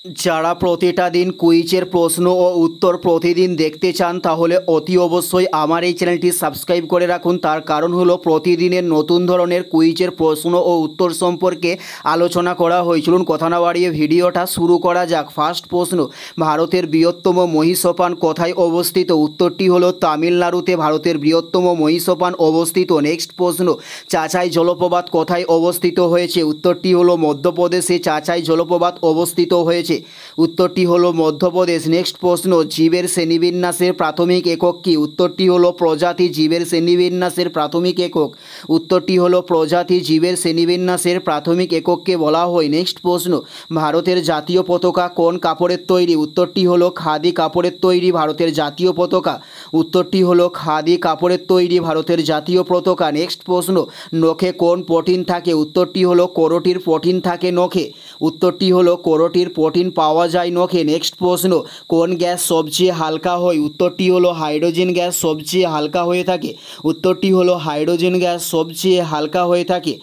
যারা প্রতিটা দিন কুইজের প্রশ্ন ও উত্তর প্রতিদিন দেখতে চান তাহলে অতি অবশ্যই আমার এই চ্যানেলটি সাবস্ক্রাইব করে রাখুন। তার কারণ হলো প্রতিদিনের নতুন ধরনের কুইজের প্রশ্ন ও উত্তর সম্পর্কে আলোচনা করা হয়। চলুন কথা না বাড়িয়ে ভিডিওটা শুরু করা যাক। ফার্স্ট প্রশ্ন, ভারতের বৃহত্তম মহীসোপান কোথায় অবস্থিত? উত্তরটি হলো তামিলনাড়ুতে ভারতের বৃহত্তম মহীসোপান অবস্থিত। নেক্সট প্রশ্ন, চাচাই জলপ্রপাত কোথায় অবস্থিত হয়েছে? উত্তরটি হলো মধ্যপ্রদেশে চাচাই জলপ্রপাত অবস্থিত হয়েছে। উত্তরটি হলো মধ্যপ্রদেশ। নেক্সট প্রশ্ন, জীবের শ্রেণীবিন্যাসের প্রাথমিক একক কি? উত্তরটি হলো প্রজাতি। জীবের শ্রেণীবিন্যাসের প্রাথমিক একক উত্তরটি হলো প্রজাতি। জীবের শ্রেণীবিন্যাসের প্রাথমিক একককে বলা হয়। নেক্সট প্রশ্ন, ভারতের জাতীয় পতাকা কোন কাপড়ের তৈরি? উত্তরটি হলো খাদি কাপড়ের তৈরি ভারতের জাতীয় পতাকা। উত্তরটি হলো খাদি কাপড়ের তৈরি ভারতের জাতীয় পতাকা। নেক্সট প্রশ্ন, নখে কোন প্রোটিন থাকে? উত্তরটি হলো করোটির প্রোটিন থাকে নখে। উত্তরটি হলো করোটির প্রোটিন পাওয়া যায় নখে। নেক্সট প্রশ্ন, কোন গ্যাস সবচেয়ে হালকা হয়? উত্তরটি হলো হাইড্রোজেন গ্যাস সবচেয়ে হালকা হয়ে থাকে। উত্তরটি হলো হাইড্রোজেন গ্যাস সবচেয়ে হালকা হয়ে থাকে।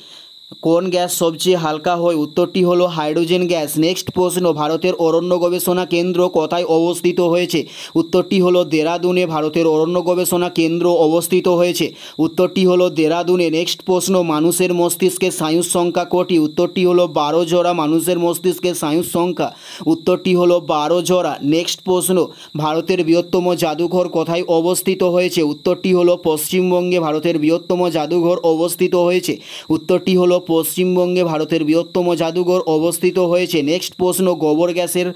কোন গ্যাস সবচেয়ে হালকা হয়? উত্তরটি হলো হাইড্রোজেন গ্যাস। নেক্সট প্রশ্ন, ভারতের অরণ্য গবেষণা কেন্দ্র কোথায় অবস্থিত হয়েছে? উত্তরটি হলো দেরাদুনে ভারতের অরণ্য গবেষণা কেন্দ্র অবস্থিত হয়েছে। উত্তরটি হলো দেরাদুনে। নেক্সট প্রশ্ন, মানুষের মস্তিষ্কের স্নায়ুর সংখ্যা কটি? উত্তরটি হলো 12 জোড়া মানুষের মস্তিষ্কের স্নায়ুর সংখ্যা। উত্তরটি হলো 12 জোড়া। নেক্সট প্রশ্ন, ভারতের বৃহত্তম জাদুঘর কোথায় অবস্থিত হয়েছে? উত্তরটি হলো পশ্চিমবঙ্গে ভারতের বৃহত্তম জাদুঘর অবস্থিত হয়েছে। উত্তরটি হলো পশ্চিমবঙ্গে ভারতের বৃহত্তম জাদুঘর অবস্থিত হয়েছে। নেক্সট প্রশ্ন, গোবর গ্যাসের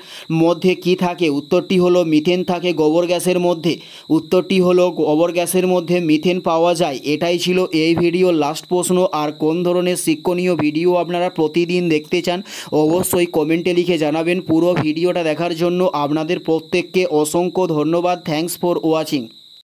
মধ্যে কি থাকে? উত্তরটি হলো মিথেন থাকে গোবর গ্যাসের মধ্যে। উত্তরটি হলো গোবর গ্যাসের মধ্যে মিথেন পাওয়া যায়। এটাই ছিল এই ভিডিওর লাস্ট প্রশ্ন। আর কোন ধরনের শিক্ষণীয় ভিডিও আপনারা প্রতিদিন দেখতে চান অবশ্যই কমেন্টে লিখে জানাবেন। পুরো ভিডিওটা দেখার জন্য আপনাদের প্রত্যেককে অসংখ্য ধন্যবাদ। Thanks for watching.